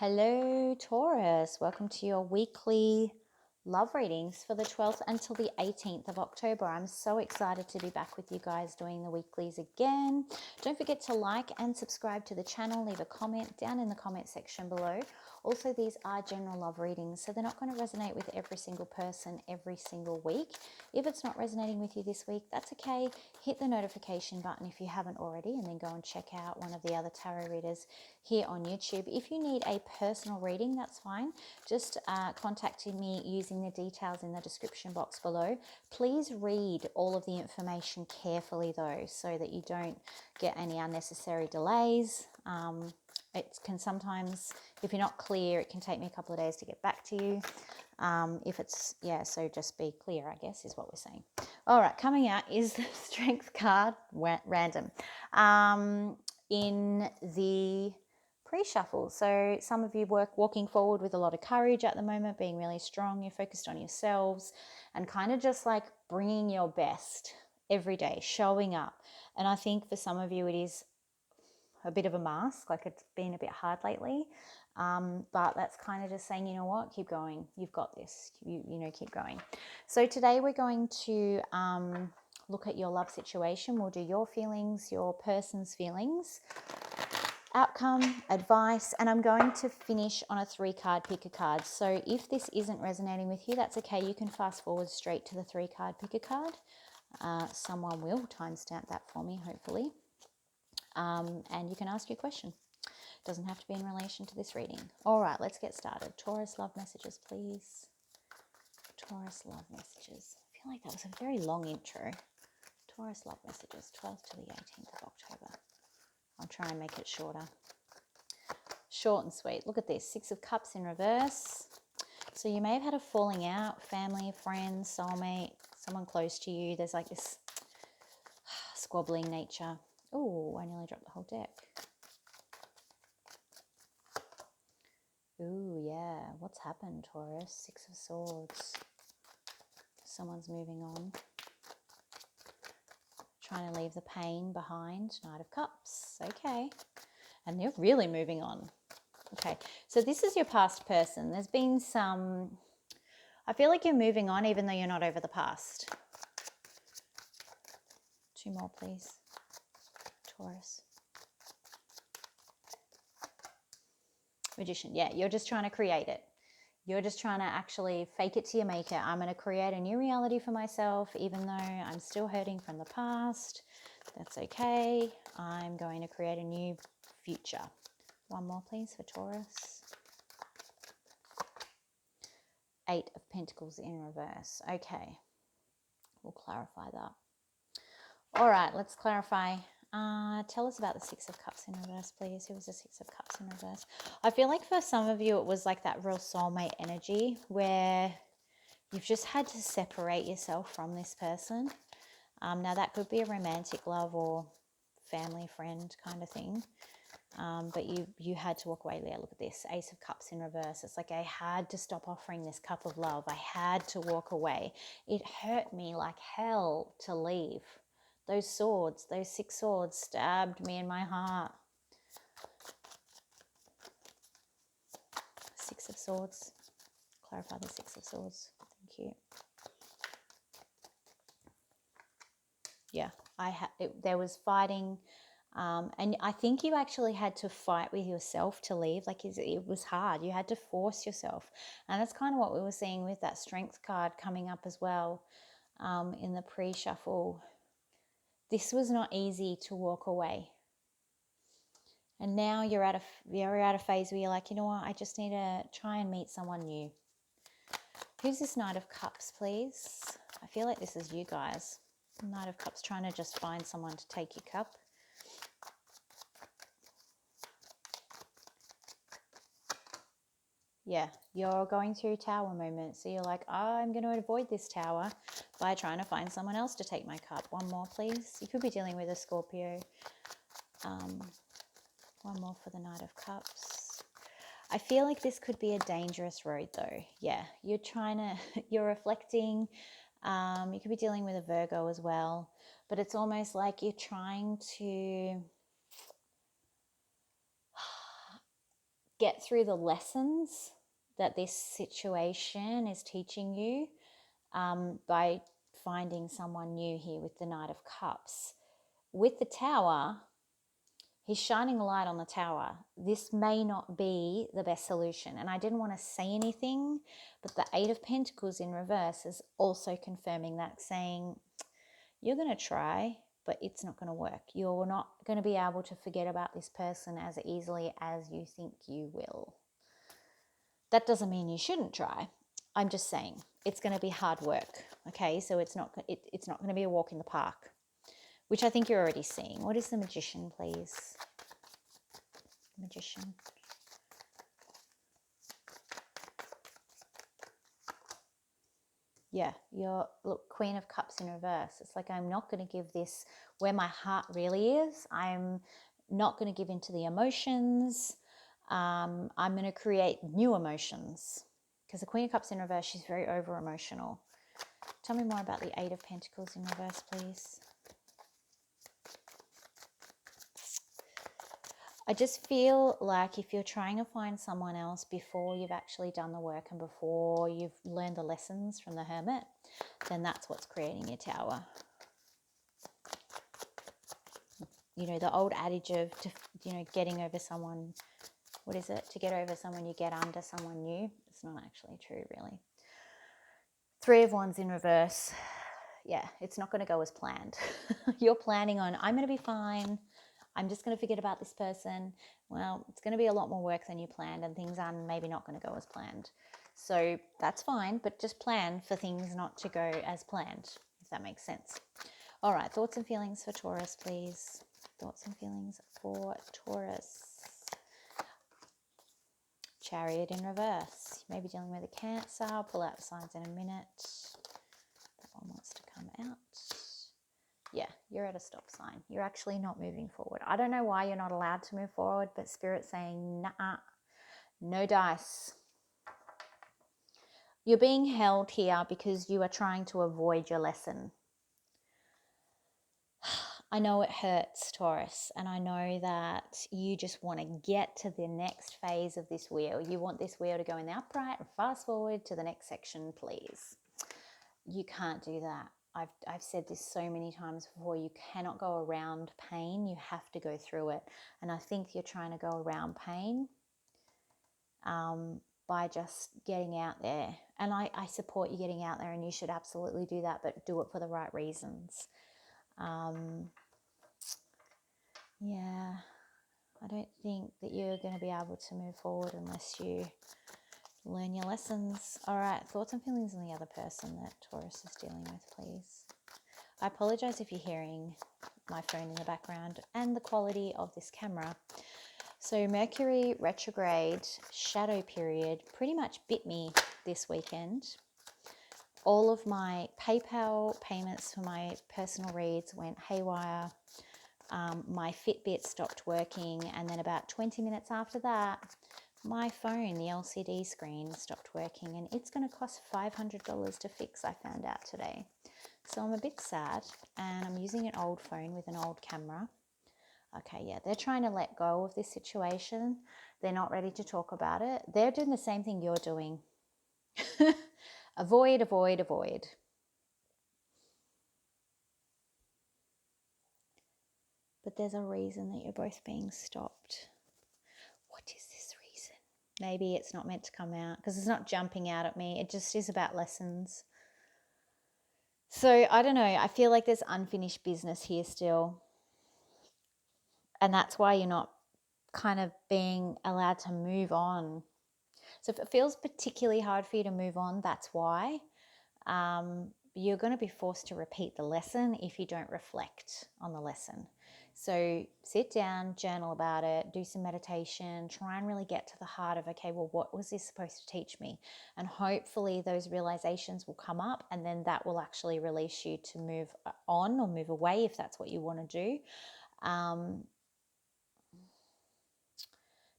Hello, Taurus. Welcome to your weekly love readings for the 12th until the 18th of October. I'm so excited to be back with you guys doing the weeklies again. Don't forget to like and subscribe to the channel. Leave a comment down in the comment section below. Also, these are general love readings, so they're not going to resonate with every single person every single week. If it's not resonating with you this week, that's okay. Hit the notification button if you haven't already, and then go and check out one of the other tarot readers here on YouTube. If you need a personal reading, that's fine. Just contact me using the details in the description box below. Please read all of the information carefully though, so that you don't get any unnecessary delays. It can sometimes, if you're not clear, it can take me a couple of days to get back to you. If it's, so just be clear, I guess, is what we're saying. All right, coming out is the Strength card, random, in the pre-shuffle. So some of you walking forward with a lot of courage at the moment, being really strong. You're focused on yourselves and kind of just like bringing your best every day, showing up. And I think for some of you, it is a bit of a mask, like it's been a bit hard lately, but that's kind of just saying, you know what, keep going, you've got this, you know, keep going. So today we're going to look at your love situation. We'll do your feelings, your person's feelings, outcome, advice, and I'm going to finish on a 3-card pick a card. So if this isn't resonating with you, that's okay. You can fast forward straight to the 3-card pick a card. Someone will timestamp that for me, hopefully. And you can ask your question. Doesn't have to be in relation to this reading. All right, let's get started. Taurus love messages, please. Taurus love messages. I feel like that was a very long intro. Taurus love messages, 12th to the 18th of October. I'll try and make it shorter. Short and sweet. Look at this, 6 of Cups in reverse. So you may have had a falling out, family, friends, soulmate, someone close to you. There's like this squabbling nature. Oh, I nearly dropped the whole deck. Ooh, yeah. What's happened, Taurus? 6 of Swords. Someone's moving on. Trying to leave the pain behind. Knight of Cups. Okay. And they're really moving on. Okay. So this is your past person. There's been some... I feel like you're moving on even though you're not over the past. 2 more, please. Taurus. Magician. Yeah, you're just trying to create it. You're just trying to actually fake it till you make it. I'm going to create a new reality for myself, even though I'm still hurting from the past. That's okay. I'm going to create a new future. 1 more, please, for Taurus. 8 of Pentacles in reverse. Okay. We'll clarify that. All right, let's clarify. Tell us about the 6 of Cups in reverse, please. Who was the 6 of Cups in reverse? I feel like for some of you, it was like that real soulmate energy where you've just had to separate yourself from this person. Now, that could be a romantic love or family, friend kind of thing. But you had to walk away there. Look at this, Ace of Cups in reverse. It's like I had to stop offering this cup of love. I had to walk away. It hurt me like hell to leave. Those swords, those 6 swords stabbed me in my heart. 6 of Swords. Clarify the 6 of Swords. Thank you. Yeah, there was fighting. And I think you actually had to fight with yourself to leave. Like it was hard. You had to force yourself. And that's kind of what we were seeing with that Strength card coming up as well in the pre-shuffle. This was not easy to walk away. And now you're at a phase where you're like, you know what, I just need to try and meet someone new. Who's this Knight of Cups, please? I feel like this is you guys. Knight of Cups, trying to just find someone to take your cup. Yeah, you're going through tower moments. So you're like, oh, I'm going to avoid this tower by trying to find someone else to take my cup. 1 more, please. You could be dealing with a Scorpio. 1 more for the Knight of Cups. I feel like this could be a dangerous road though. Yeah, you're reflecting. You could be dealing with a Virgo as well. But it's almost like you're trying to get through the lessons that this situation is teaching you by finding someone new here with the Knight of Cups. With the Tower, he's shining a light on the Tower. This may not be the best solution. And I didn't want to say anything, but the Eight of Pentacles in reverse is also confirming that, saying you're going to try, but it's not going to work. You're not going to be able to forget about this person as easily as you think you will. That doesn't mean you shouldn't try. I'm just saying it's going to be hard work. Okay, so it's not going to be a walk in the park, which I think you're already seeing. What is the Magician, please? Magician. Yeah, look, Queen of Cups in reverse. It's like, I'm not going to give this where my heart really is. I'm not going to give into the emotions. I'm going to create new emotions. Because the Queen of Cups in reverse, she's very over-emotional. Tell me more about the Eight of Pentacles in reverse, please. I just feel like if you're trying to find someone else before you've actually done the work and before you've learned the lessons from the Hermit, then that's what's creating your Tower. You know, the old adage of, getting over someone, what is it? To get over someone, you get under someone new. It's not actually true, really. Three of Wands in reverse. Yeah, it's not going to go as planned. You're planning on, I'm going to be fine. I'm just going to forget about this person. Well, it's going to be a lot more work than you planned, and things are maybe not going to go as planned. So that's fine, but just plan for things not to go as planned, if that makes sense. All right, thoughts and feelings for Taurus, please. Thoughts and feelings for Taurus. Chariot in reverse. You may be dealing with a Cancer. I'll pull out the signs in a minute. That one wants to come out. Yeah, you're at a stop sign. You're actually not moving forward. I don't know why you're not allowed to move forward, but Spirit's saying, nah, no dice. You're being held here because you are trying to avoid your lesson. I know it hurts, Taurus, and I know that you just want to get to the next phase of this wheel. You want this wheel to go in the upright and fast forward to the next section, please. You can't do that. I've said this so many times before. You cannot go around pain. You have to go through it. And I think you're trying to go around pain by just getting out there. And I support you getting out there, and you should absolutely do that, but do it for the right reasons. Yeah, I don't think that you're going to be able to move forward unless you learn your lessons. All right, thoughts and feelings on the other person that Taurus is dealing with, please. I apologize if you're hearing my phone in the background and the quality of this camera. So Mercury retrograde shadow period pretty much bit me this weekend. All of my PayPal payments for my personal reads went haywire. My Fitbit stopped working, and then about 20 minutes after that, my phone, the LCD screen, stopped working, and it's going to cost $500 to fix, I found out today. So I'm a bit sad, and I'm using an old phone with an old camera. Okay, yeah, they're trying to let go of this situation. They're not ready to talk about it. They're doing the same thing you're doing. Avoid, avoid, avoid. But there's a reason that you're both being stopped. What is this reason? Maybe it's not meant to come out because it's not jumping out at me. It just is about lessons. So I don't know. I feel like there's unfinished business here still. And that's why you're not kind of being allowed to move on. So if it feels particularly hard for you to move on, that's why. You're going to be forced to repeat the lesson if you don't reflect on the lesson. So sit down, journal about it, do some meditation, try and really get to the heart of, okay, well, what was this supposed to teach me? And hopefully those realizations will come up, and then that will actually release you to move on or move away if that's what you want to do.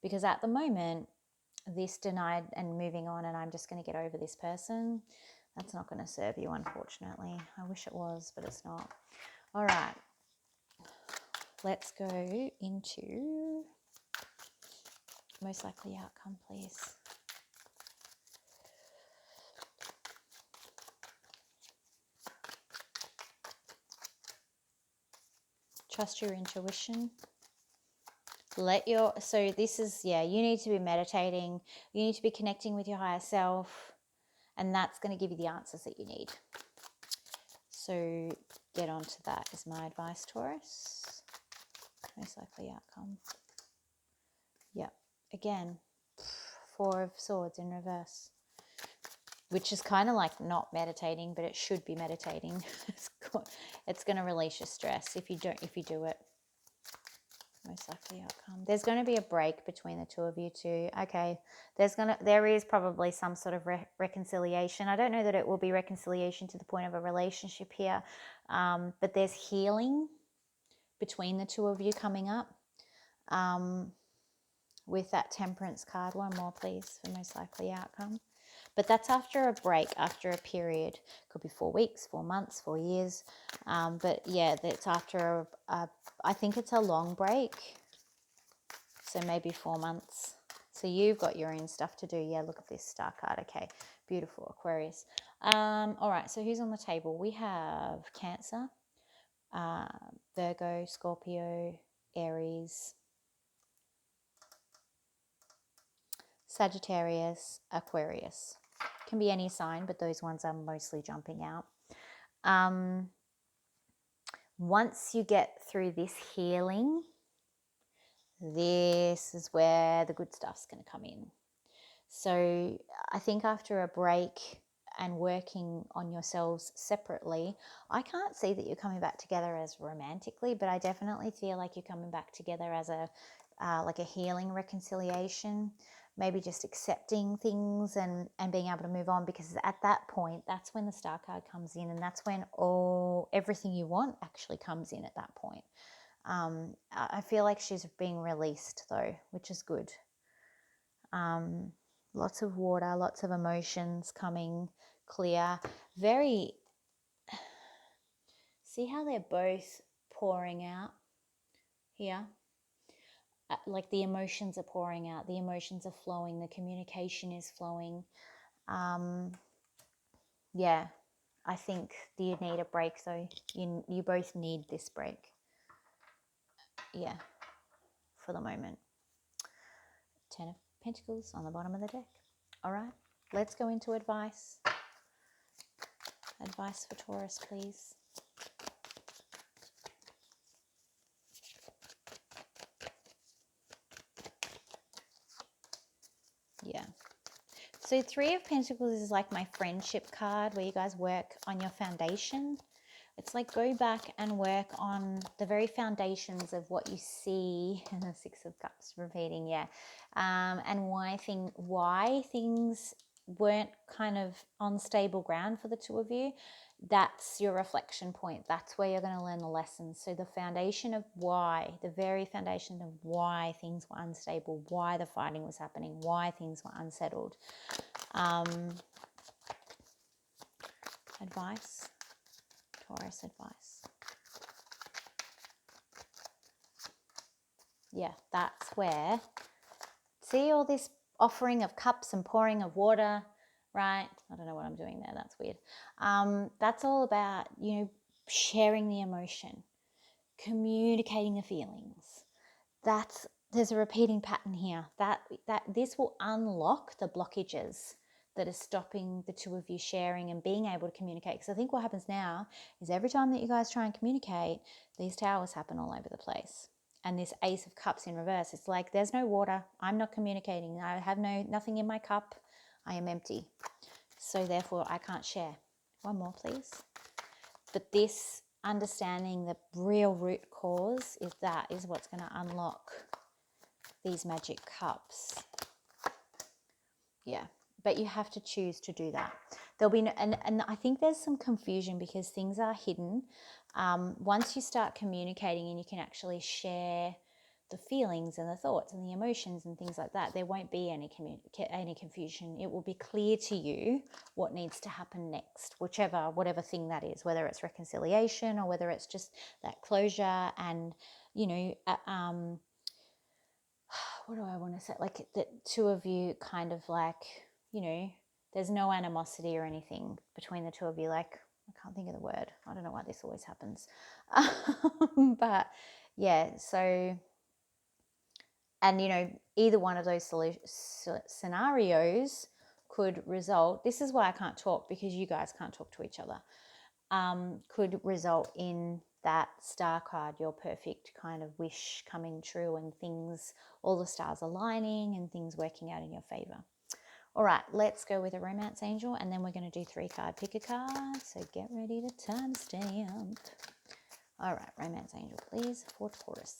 Because at the moment, this denied and moving on and I'm just going to get over this person, that's not going to serve you, unfortunately. I wish it was, but it's not. All right. Let's go into most likely outcome, please. Trust your intuition. So this is, yeah, you need to be meditating. You need to be connecting with your higher self. And that's going to give you the answers that you need. So get on to that is my advice, Taurus. Most likely outcome. Yep. Again, Four of Swords in reverse. Which is kind of like not meditating, but it should be meditating. It's going to release your stress if you do it. Most likely outcome. There's going to be a break between the two of you too. Okay, there is probably some sort of reconciliation. I don't know that it will be reconciliation to the point of a relationship here, but there's healing between the two of you coming up. With that Temperance card, one more please for most likely outcome. But that's after a break, after a period. Could be 4 weeks, 4 months, 4 years. But yeah, that's after I think it's a long break. So maybe 4 months. So you've got your own stuff to do. Yeah, look at this star card. Okay, beautiful, Aquarius. All right, so who's on the table? We have Cancer, Virgo, Scorpio, Aries, Sagittarius, Aquarius. Can be any sign, but those ones are mostly jumping out. Once you get through this healing, this is where the good stuff's going to come in. So I think after a break and working on yourselves separately, I can't see that you're coming back together as romantically, but I definitely feel like you're coming back together as like a healing reconciliation, maybe just accepting things and being able to move on, because at that point, that's when the star card comes in, and that's when everything you want actually comes in at that point. I feel like she's being released though, which is good. Lots of water, lots of emotions coming clear. See how they're both pouring out here? Like the emotions are pouring out, the emotions are flowing, the communication is flowing. Yeah, I think you need a break though. You both need this break. Yeah, for the moment. 10 of Pentacles on the bottom of the deck. All right, let's go into advice. Advice for Taurus, please. Yeah. So 3 of Pentacles is like my friendship card where you guys work on your foundation. It's like go back and work on the very foundations of what you see. And the 6 of Cups repeating, yeah. And why things weren't kind of on stable ground for the two of you. That's your reflection point. That's where you're going to learn the lessons. So the foundation of why, the very foundation of why things were unstable, why the fighting was happening, why things were unsettled. Advice, Taurus advice. Yeah, that's where, see all this offering of cups and pouring of water, right? I don't know what I'm doing there. That's weird. That's all about, sharing the emotion, communicating the feelings. There's a repeating pattern here. That this will unlock the blockages that are stopping the two of you sharing and being able to communicate. Because I think what happens now is every time that you guys try and communicate, these towers happen all over the place. And this Ace of Cups in reverse, it's like there's no water. I'm not communicating. I have nothing in my cup. I am empty. So therefore, I can't share. One more, please. But this understanding the real root cause is what's going to unlock these magic cups. Yeah, but you have to choose to do that. There'll be and I think there's some confusion because things are hidden. Once you start communicating and you can actually share the feelings and the thoughts and the emotions and things like that, there won't be any confusion. It will be clear to you what needs to happen next, whatever thing that is, whether it's reconciliation or whether it's just that closure and, what do I want to say? Like the two of you kind of like, you know, there's no animosity or anything between the two of you. Like, I can't think of the word. I don't know why this always happens. But yeah, so, and you know, either one of those scenarios could result, this is why I can't talk, because you guys can't talk to each other, could result in that star card, your perfect kind of wish coming true and things, all the stars aligning and things working out in your favor. All right, let's go with a romance angel, and then we're going to do 3-card pick a card. So get ready to timestamp. All right, romance angel, please, for Taurus.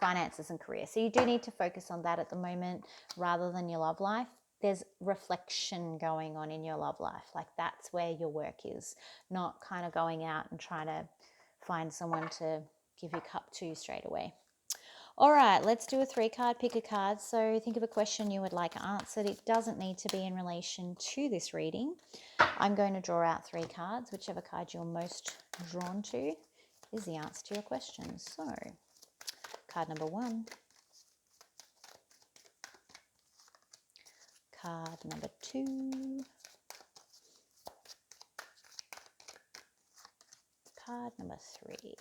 Finances and career. So you do need to focus on that at the moment rather than your love life. There's reflection going on in your love life. Like that's where your work is, not kind of going out and trying to find someone to give your cup to straight away. All right, let's do a 3-card pick a card. So think of a question you would like answered. It doesn't need to be in relation to this reading. I'm going to draw out 3 cards. Whichever card you're most drawn to is the answer to your question. So card number 1, card number 2, card number 3.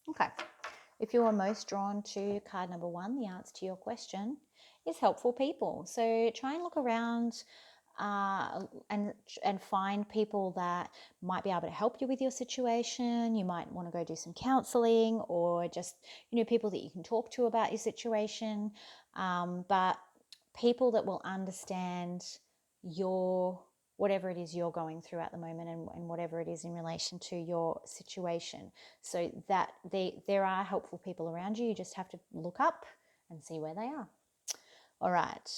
Okay, if you are most drawn to card number 1, the answer to your question is helpful people. So try and look around and find people that might be able to help you with your situation. You might want to go do some counseling, or just, you know, people that you can talk to about your situation, but people that will understand your whatever it is you're going through at the moment, and whatever it is in relation to your situation. So that there are helpful people around you. You just have to look up and see where they are. All right.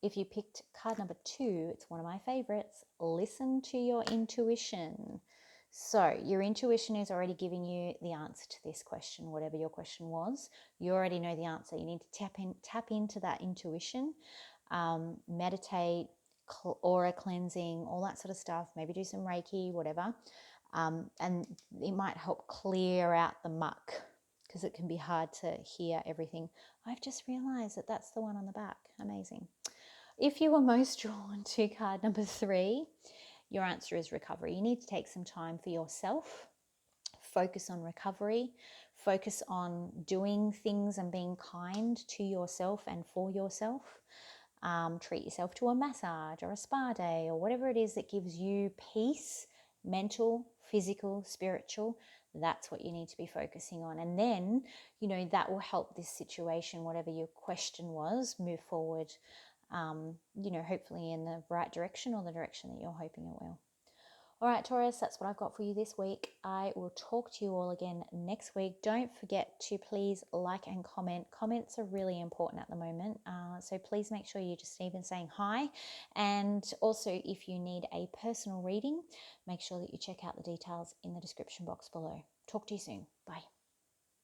If you picked card number 2, it's one of my favorites. Listen to your intuition. So your intuition is already giving you the answer to this question, whatever your question was. You already know the answer. You need to tap into that intuition, meditate, aura cleansing, all that sort of stuff. Maybe do some Reiki, whatever. And it might help clear out the muck, because it can be hard to hear everything. I've just realized that that's the one on the back. Amazing. If you were most drawn to card number 3, your answer is recovery. You need to take some time for yourself. Focus on recovery. Focus on doing things and being kind to yourself and for yourself. Treat yourself to a massage or a spa day, or whatever it is that gives you peace, mental, physical, spiritual. That's what you need to be focusing on. And then, you know, that will help this situation, whatever your question was, move forward, you know, hopefully in the right direction, or the direction that you're hoping it will. All right, Taurus, that's what I've got for you this week. I will talk to you all again next week. Don't forget to please like and comment. Comments are really important at the moment. So please make sure you're just even saying hi. And also, if you need a personal reading, make sure that you check out the details in the description box below. Talk to you soon. Bye.